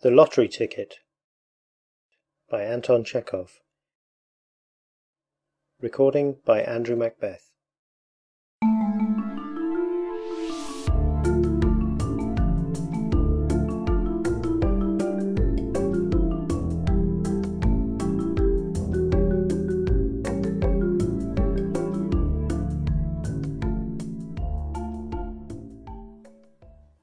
The Lottery Ticket by Anton Chekhov. Recording by Andrew Macbeth.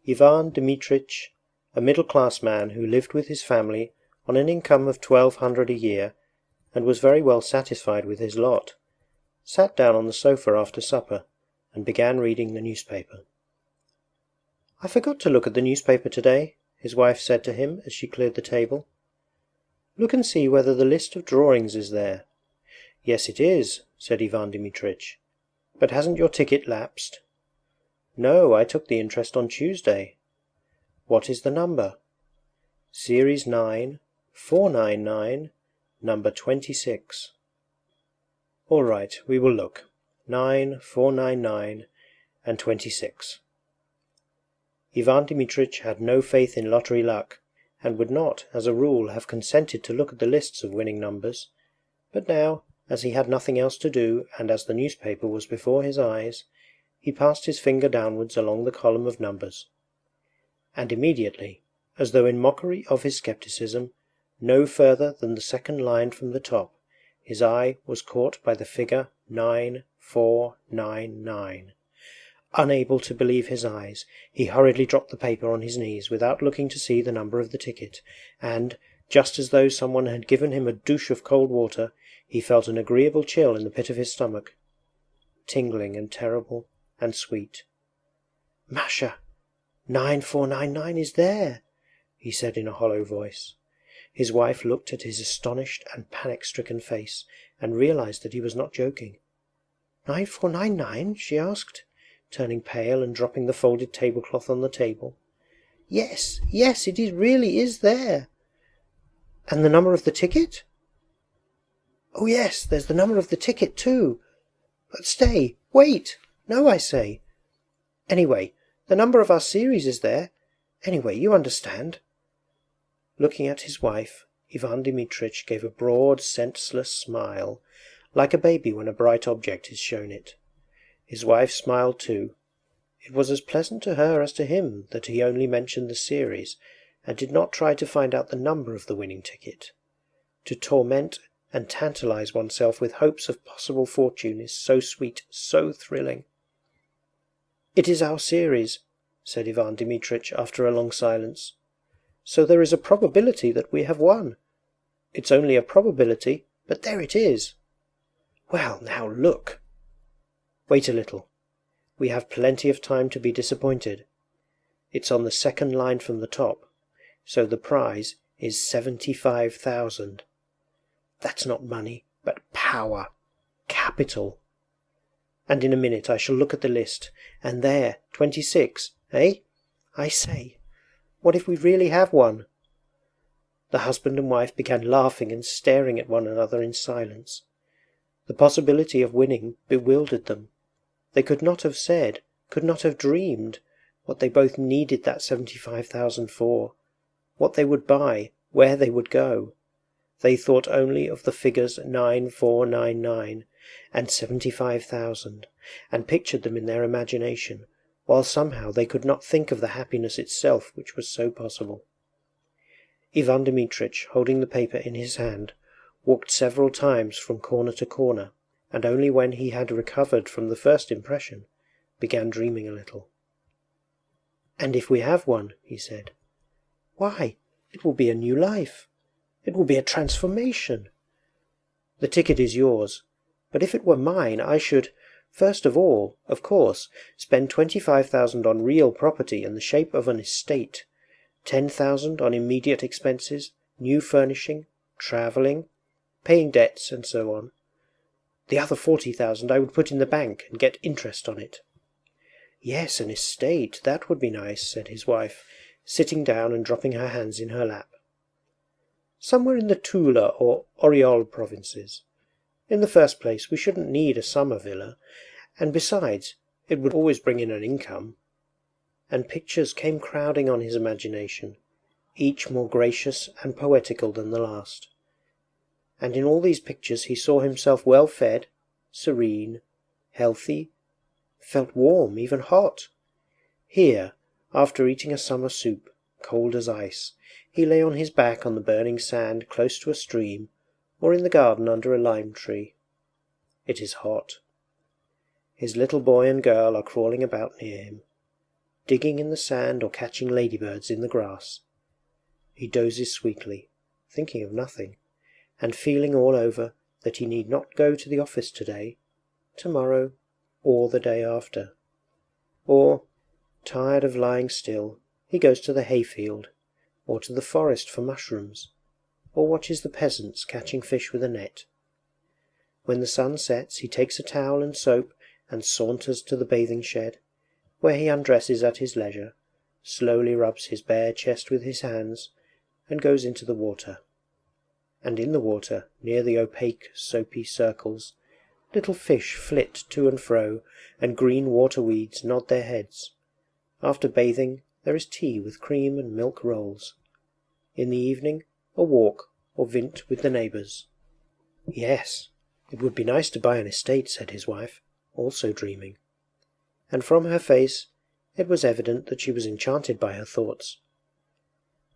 Ivan Dmitritch, a middle-class man who lived with his family on an income of 1,200 a year, and was very well satisfied with his lot, sat down on the sofa after supper and began reading the newspaper. "I forgot to look at the newspaper today," his wife said to him as she cleared the table. "Look and see whether the list of drawings is there." "Yes, it is," said Ivan Dmitritch. "But hasn't your ticket lapsed?" "No, I took the interest on Tuesday." "What is the number?" "Series 9, 499, number 26. "All right, we will look. 9, 499, and 26. Ivan Dmitritch had no faith in lottery luck, and would not, as a rule, have consented to look at the lists of winning numbers, but now, as he had nothing else to do, and as the newspaper was before his eyes, he passed his finger downwards along the column of numbers. And immediately, as though in mockery of his scepticism, no further than the second line from the top, his eye was caught by the figure 9499. Unable to believe his eyes, he hurriedly dropped the paper on his knees without looking to see the number of the ticket, and, just as though someone had given him a douche of cold water, he felt an agreeable chill in the pit of his stomach, tingling and terrible and sweet. "Masha, 9499 is there," he said in a hollow voice. His wife looked at his astonished and panic-stricken face, and realized that he was not joking. 9499? she asked, turning pale and dropping the folded tablecloth on the table. Yes, it really is there." "And the number of the ticket?" "Oh yes, there's the number of the ticket too. But stay, wait! No, I say. Anyway, the number of our series is there. Anyway, you understand." Looking at his wife, Ivan Dmitritch gave a broad, senseless smile, like a baby when a bright object is shown it. His wife smiled too. It was as pleasant to her as to him that he only mentioned the series, and did not try to find out the number of the winning ticket. To torment and tantalize oneself with hopes of possible fortune is so sweet, so thrilling. "It is our series," said Ivan Dmitritch after a long silence. "So there is a probability that we have won. It's only a probability, but there it is." "Well, now look." "Wait a little. We have plenty of time to be disappointed. It's on the second line from the top, so the prize is 75,000. That's not money, but power, capital. And in a minute I shall look at the list, and there, 26, eh? I say, what if we really have won?" The husband and wife began laughing and staring at one another in silence. The possibility of winning bewildered them. They could not have said, could not have dreamed, what they both needed that 75,000 for, what they would buy, where they would go. They thought only of the figures 9499 and 75,000, and pictured them in their imagination, while somehow they could not think of the happiness itself which was so possible. Ivan Dmitritch, holding the paper in his hand, walked several times from corner to corner, and only when he had recovered from the first impression, began dreaming a little. "And if we have one," he said, "why, it will be a new life. It will be a transformation. The ticket is yours, but if it were mine, I should, first of all, of course, spend 25,000 on real property in the shape of an estate, 10,000 on immediate expenses, new furnishing, travelling, paying debts, and so on. The other 40,000 I would put in the bank and get interest on it." "Yes, an estate, that would be nice," said his wife, sitting down and dropping her hands in her lap. "Somewhere in the Tula or Oriol provinces. In the first place, we shouldn't need a summer villa, and besides, it would always bring in an income." And pictures came crowding on his imagination. each more gracious and poetical than the last. And in all these pictures he saw himself well fed, serene, healthy, felt warm, even hot. Here, after eating a summer soup, cold as ice, he lay on his back on the burning sand close to a stream, or in the garden under a lime tree. It is hot. His little boy and girl are crawling about near him, digging in the sand or catching ladybirds in the grass. He dozes sweetly, thinking of nothing, and feeling all over that he need not go to the office today, tomorrow, or the day after. Or, tired of lying still, he goes to the hayfield, or to the forest for mushrooms, or watches the peasants catching fish with a net. When the sun sets, he takes a towel and soap and saunters to the bathing shed, where he undresses at his leisure, slowly rubs his bare chest with his hands, and goes into the water. And in the water, near the opaque, soapy circles, little fish flit to and fro, and green water weeds nod their heads. After bathing, there is tea with cream and milk rolls. In the evening, a walk or vint with the neighbours. Yes, it would be nice to buy an estate, said his wife, also dreaming. And from her face it was evident that she was enchanted by her thoughts.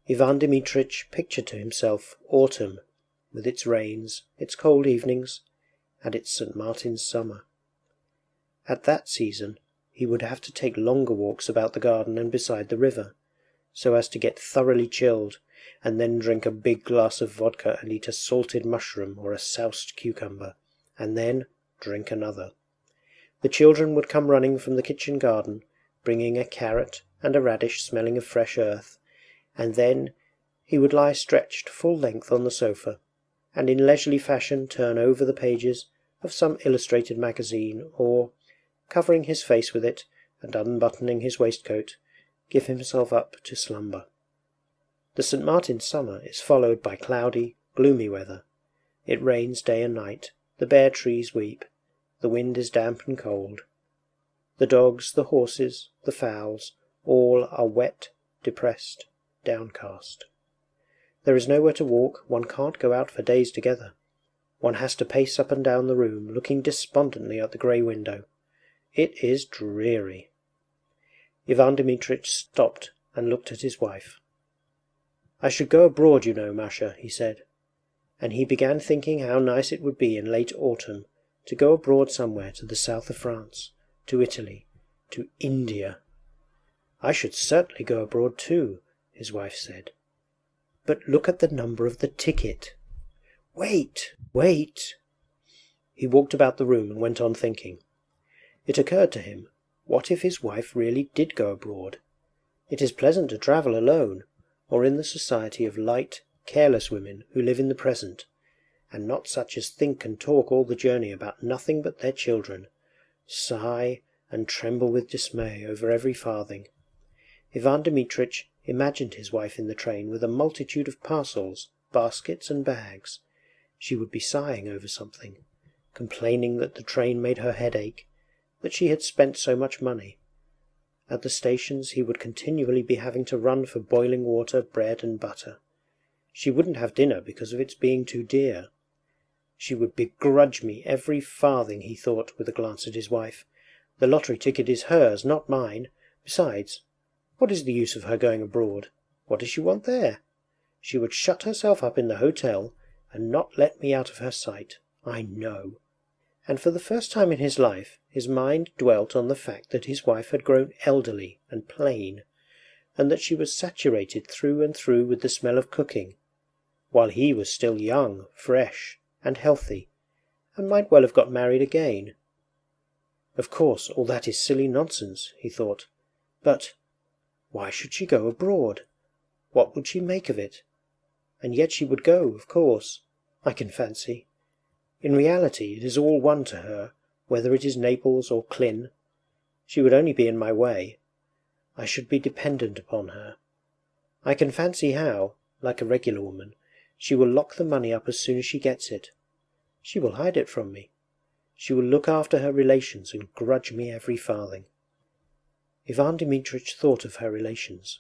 Ivan Dmitritch pictured to himself autumn, with its rains, its cold evenings, and its St. Martin's summer. At that season he would have to take longer walks about the garden and beside the river, so as to get thoroughly chilled, and then drink a big glass of vodka and eat a salted mushroom or a soused cucumber, and then drink another. The children would come running from the kitchen garden, bringing a carrot and a radish smelling of fresh earth, and then he would lie stretched full length on the sofa, and in leisurely fashion turn over the pages of some illustrated magazine, or, covering his face with it and unbuttoning his waistcoat, give himself up to slumber. The St. Martin's summer is followed by cloudy, gloomy weather. It rains day and night, the bare trees weep, the wind is damp and cold. The dogs, the horses, the fowls, all are wet, depressed, downcast. There is nowhere to walk, one can't go out for days together. One has to pace up and down the room, looking despondently at the grey window. It is dreary. Ivan Dmitritch stopped and looked at his wife. "I should go abroad, you know, Masha," he said, and he began thinking how nice it would be in late autumn to go abroad somewhere to the south of France, to Italy, to India. "I should certainly go abroad too," his wife said. "But look at the number of the ticket." "Wait, wait!" He walked about the room and went on thinking. It occurred to him, what if his wife really did go abroad? It is pleasant to travel alone, or in the society of light, careless women who live in the present, and not such as think and talk all the journey about nothing but their children, sigh and tremble with dismay over every farthing. Ivan Dmitritch imagined his wife in the train with a multitude of parcels, baskets and bags. She would be sighing over something, complaining that the train made her head ache, that she had spent so much money. At the stations he would continually be having to run for boiling water, bread and butter. She wouldn't have dinner because of its being too dear. She would begrudge me every farthing, he thought, with a glance at his wife. The lottery ticket is hers, not mine. Besides, what is the use of her going abroad? What does she want there? She would shut herself up in the hotel and not let me out of her sight, I know. And for the first time in his life his mind dwelt on the fact that his wife had grown elderly and plain, and that she was saturated through and through with the smell of cooking, while he was still young, fresh, and healthy, and might well have got married again. Of course, all that is silly nonsense, he thought, but why should she go abroad? What would she make of it? And yet she would go, of course, I can fancy. In reality it is all one to her, whether it is Naples or Klin. She would only be in my way. I should be dependent upon her. I can fancy how, like a regular woman, she will lock the money up as soon as she gets it. She will hide it from me. She will look after her relations and grudge me every farthing. Ivan Dmitritch thought of her relations.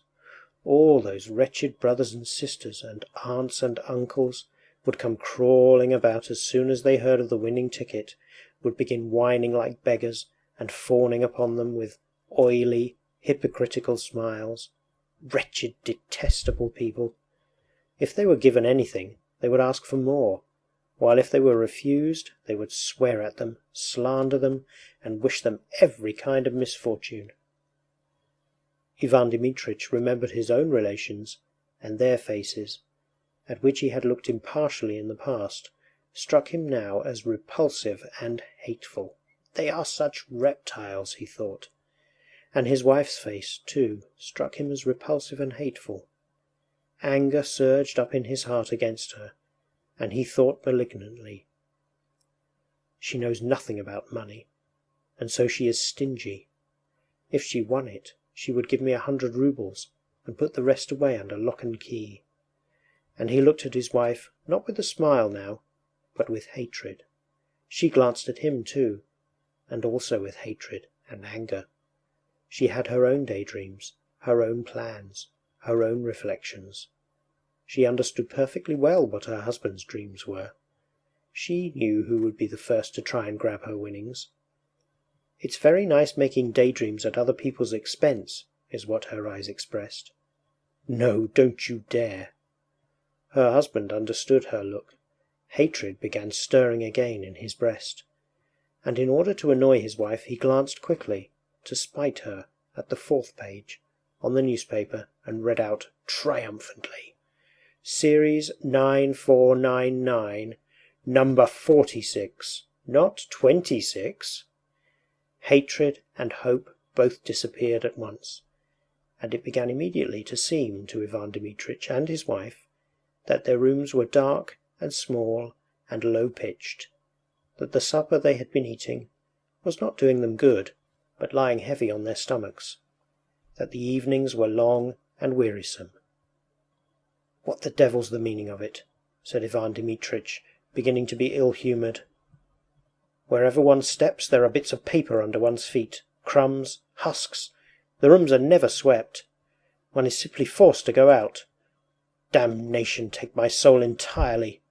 All those wretched brothers and sisters and aunts and uncles would come crawling about as soon as they heard of the winning ticket, would begin whining like beggars and fawning upon them with oily, hypocritical smiles. Wretched, detestable people! If they were given anything, they would ask for more, while if they were refused, they would swear at them, slander them, and wish them every kind of misfortune. Ivan Dmitritch remembered his own relations, and their faces, at which he had looked impartially in the past, struck him now as repulsive and hateful. They are such reptiles, he thought. And his wife's face, too, struck him as repulsive and hateful. Anger surged up in his heart against her, and he thought malignantly, "She knows nothing about money, and so she is stingy. If she won it, she would give me 100 roubles, and put the rest away under lock and key." And he looked at his wife, not with a smile now, but with hatred. She glanced at him too, and also with hatred and anger. She had her own daydreams, her own plans, her own reflections. She understood perfectly well what her husband's dreams were. She knew who would be the first to try and grab her winnings. "It's very nice making daydreams at other people's expense," is what her eyes expressed. "No, don't you dare!" Her husband understood her look. Hatred began stirring again in his breast, and in order to annoy his wife he glanced quickly, to spite her, at the 4th page, on the newspaper, and read out triumphantly, "Series 9499, number 46, not 26." Hatred and hope both disappeared at once, and it began immediately to seem to Ivan Dmitritch and his wife that their rooms were dark and small and low-pitched, that the supper they had been eating was not doing them good, but lying heavy on their stomachs, that the evenings were long and wearisome. "What the devil's the meaning of it?" said Ivan Dmitritch, beginning to be ill-humoured. "Wherever one steps there are bits of paper under one's feet, crumbs, husks. The rooms are never swept. One is simply forced to go out. Damnation take my soul entirely!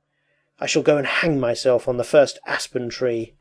I shall go and hang myself on the first aspen tree."